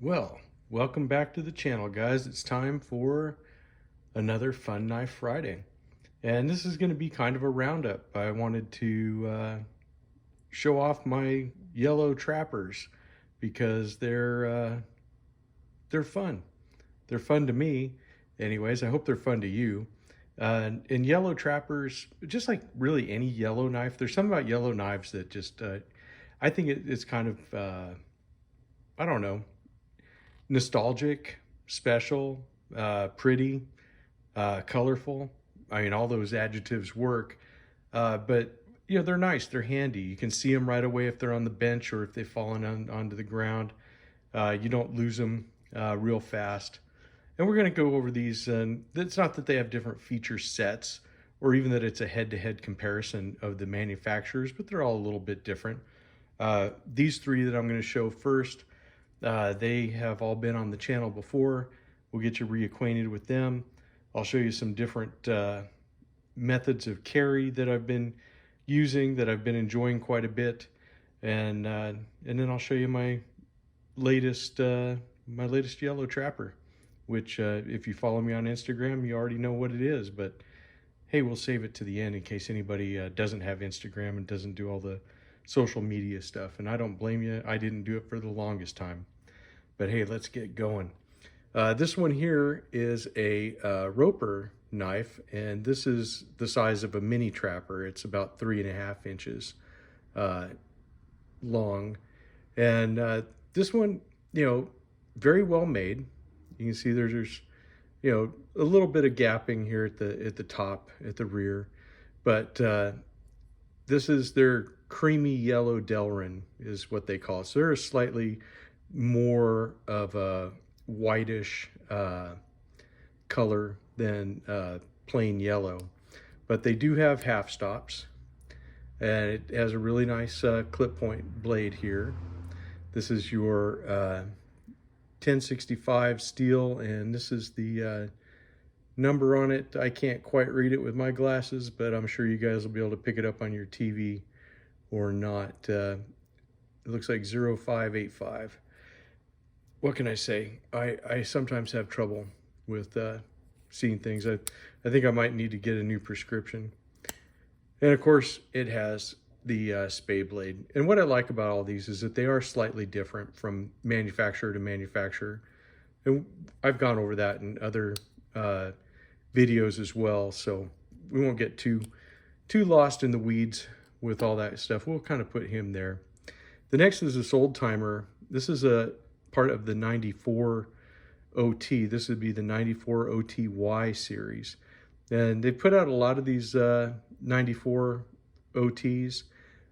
Well, welcome back to the channel, guys. It's time for another Fun Knife Friday. And this is going to be kind of a roundup. I wanted to show off my yellow trappers because they're fun. They're fun to me. Anyways, I hope they're fun to you. And yellow trappers, just like really any yellow knife, there's something about yellow knives that just, I think it's kind of, I don't know, nostalgic, special, pretty, colorful. I mean, all those adjectives work. But you know, they're nice. They're handy. You can see them right away if they're on the bench or if they've fallen onto the ground. You don't lose them real fast. And we're going to go over these. And it's not that they have different feature sets or even that it's a head-to-head comparison of the manufacturers, but they're all a little bit different. These three that I'm going to show first, they have all been on the channel before. We'll get you reacquainted with them. I'll show you some different methods of carry that I've been using, that I've been enjoying quite a bit, and then I'll show you my latest yellow trapper, which if you follow me on Instagram, you already know what it is. But hey, we'll save it to the end in case anybody doesn't have Instagram and doesn't do all the social media stuff. And I don't blame you. I didn't do it for the longest time. But hey, let's get going. This one here is a roper knife, and this is the size of a mini trapper. It's about 3.5 inches long. And this one, you know, very well made. You can see there's you know, a little bit of gapping here at the top, at the rear. But this is their creamy yellow Delrin is what they call it. So they're a slightly more of a whitish color than plain yellow, but they do have half stops, and it has a really nice clip point blade here. This is your 1065 steel, and this is the number on it. I can't quite read it with my glasses, but I'm sure you guys will be able to pick it up on your TV or not. It looks like 0585. What can I say? I sometimes have trouble with seeing things. I think I might need to get a new prescription. And of course, it has the spay blade. And what I like about all these is that they are slightly different from manufacturer to manufacturer. And I've gone over that in other videos as well, so we won't get too lost in the weeds with all that stuff. We'll kind of put him there. The next is this old timer. This is a part of the 94 OT. This would be the 94 OTY series. And they put out a lot of these 94 OTs.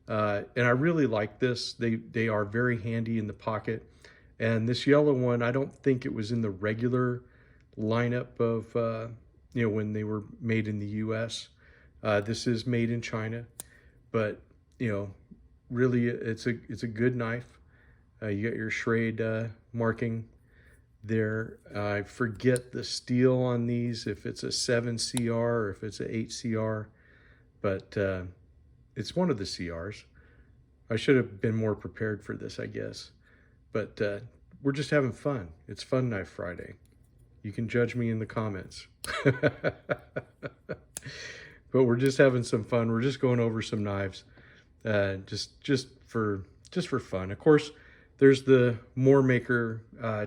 And I really like this. They are very handy in the pocket. And this yellow one, I don't think it was in the regular lineup of, you know, when they were made in the US. This is made in China, but you know, really it's a good knife. You got your Schrade marking there. I forget the steel on these, if it's a 7CR or if it's an 8CR, but it's one of the CRs. I should have been more prepared for this, I guess, but we're just having fun. It's Fun Knife Friday. You can judge me in the comments. But we're just having some fun. We're just going over some knives, just for fun. Of course, there's the Moremaker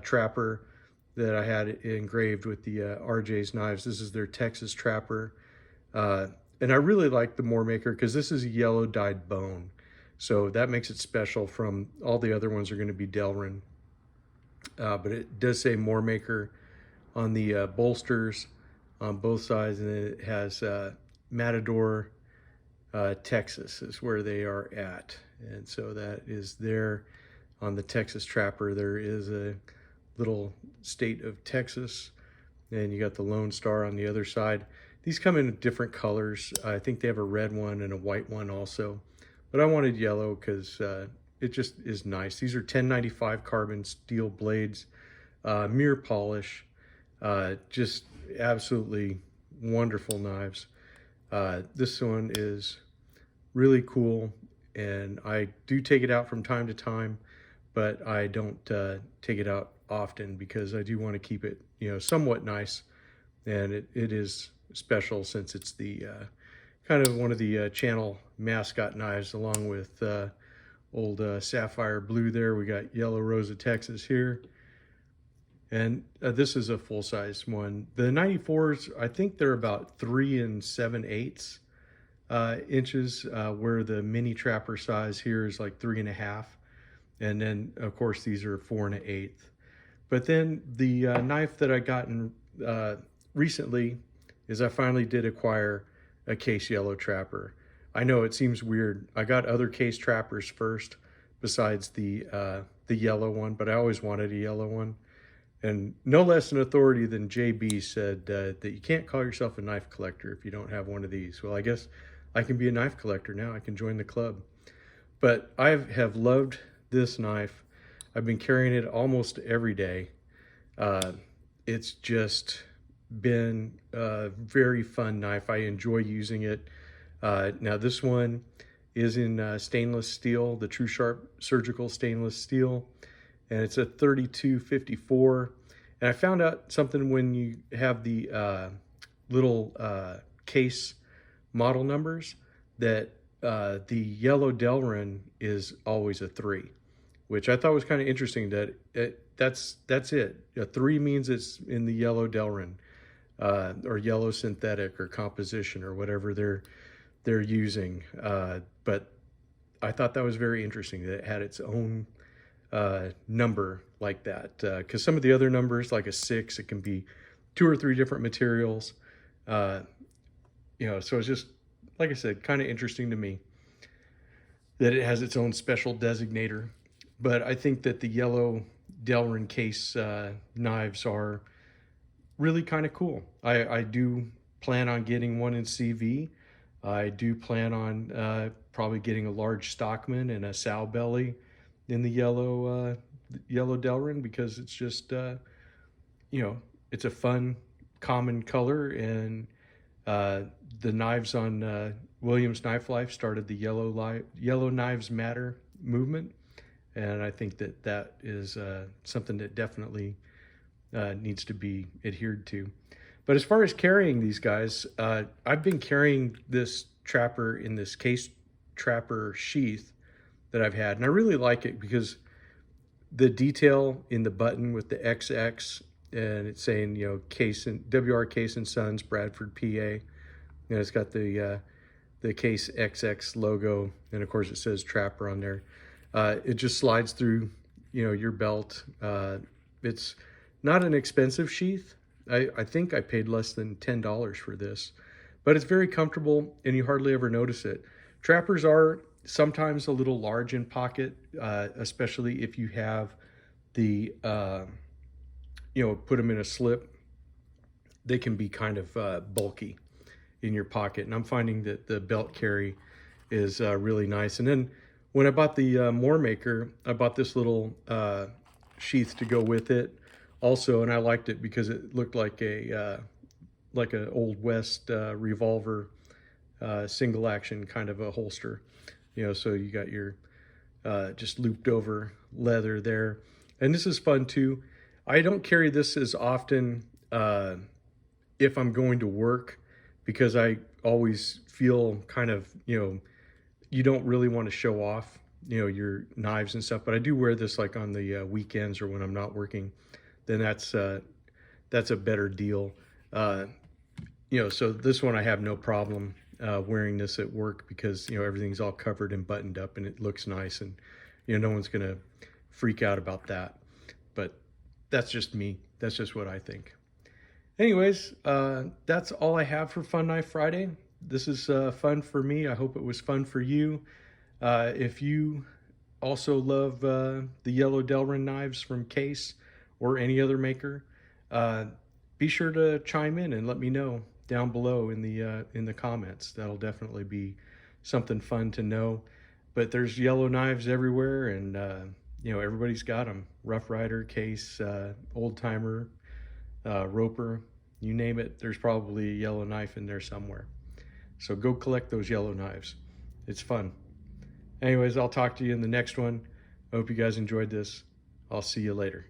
trapper that I had engraved with the RJ's knives. This is their Texas trapper. And I really like the Moremaker because this is a yellow dyed bone. So that makes it special from all the other ones are going to be Delrin. But it does say Moremaker on the bolsters on both sides, and it has Matador, Texas is where they are at. And so that is there on the Texas trapper. There is a little state of Texas, and you got the Lone Star on the other side. These come in different colors. I think they have a red one and a white one also, but I wanted yellow because it just is nice. These are 1095 carbon steel blades, mirror polish, just absolutely wonderful knives. This one is really cool, and I do take it out from time to time, but I don't take it out often because I do want to keep it, somewhat nice. And it is special since it's the kind of one of the channel mascot knives, along with old sapphire blue there. We got yellow rose of Texas here. And this is a full-size one. The 94s, I think they're about 3 7/8 inches, where the mini trapper size here is like 3.5. And then, of course, these are 4 1/8. But then the knife that I gotten recently is I finally did acquire a case yellow trapper. I know it seems weird. I got other case trappers first besides the yellow one, but I always wanted a yellow one. And no less an authority than JB said that you can't call yourself a knife collector if you don't have one of these. Well, I guess I can be a knife collector now. I can join the club. But I have loved this knife. I've been carrying it almost every day. It's just been a very fun knife. I enjoy using it. Now this one is in stainless steel, the True Sharp surgical stainless steel, and it's a 3254. And I found out something when you have the little case model numbers, that the yellow Delrin is always a 3, which I thought was kind of interesting. That's it. A 3 means it's in the yellow Delrin, or yellow synthetic or composition or whatever they're using. But I thought that was very interesting that it had its own number like that, because some of the other numbers, like a 6, it can be 2 or 3 different materials. So it's just, like I said, kind of interesting to me that it has its own special designator. But I think that the yellow Delrin case knives are really kind of cool. I do plan on getting one in CV. I do plan on probably getting a large Stockman and a sow belly in the yellow Delrin, because it's just it's a fun common color. And the knives on Williams Knife Life started the Yellow Knives Matter movement, and I think that is something that definitely needs to be adhered to. But as far as carrying these guys, I've been carrying this trapper in this case trapper sheath that I've had, and I really like it because the detail in the button with the XX, and it's saying, Case and WR Case and Sons, Bradford, PA, and it's got the Case XX logo, and of course it says trapper on there. It just slides through, your belt. It's not an expensive sheath. I think I paid less than $10 for this, but it's very comfortable and you hardly ever notice it. Trappers are sometimes a little large in pocket, especially if you have the, put them in a slip. They can be kind of bulky in your pocket, and I'm finding that the belt carry is really nice. And then when I bought the Moremaker, I bought this little sheath to go with it also, and I liked it because it looked like an Old West revolver single action kind of a holster. So you got your just looped over leather there. And this is fun too. I don't carry this as often if I'm going to work, because I always feel kind of, you don't really want to show off, your knives and stuff. But I do wear this like on the weekends or when I'm not working. Then that's a better deal. So this one I have no problem wearing this at work, because everything's all covered and buttoned up and it looks nice, and no one's gonna freak out about that. But that's just me. That's just what I think. Anyways, that's all I have for Fun Knife Friday. This is fun for me. I hope it was fun for you. If you also love the yellow Delrin knives from Case or any other maker, be sure to chime in and let me know down below in the comments. That'll definitely be something fun to know. But there's yellow knives everywhere, and everybody's got them. Rough Rider, Case, Old Timer, Roper, you name it, there's probably a yellow knife in there somewhere. So go collect those yellow knives. It's fun. Anyways, I'll talk to you in the next one. I hope you guys enjoyed this. I'll see you later.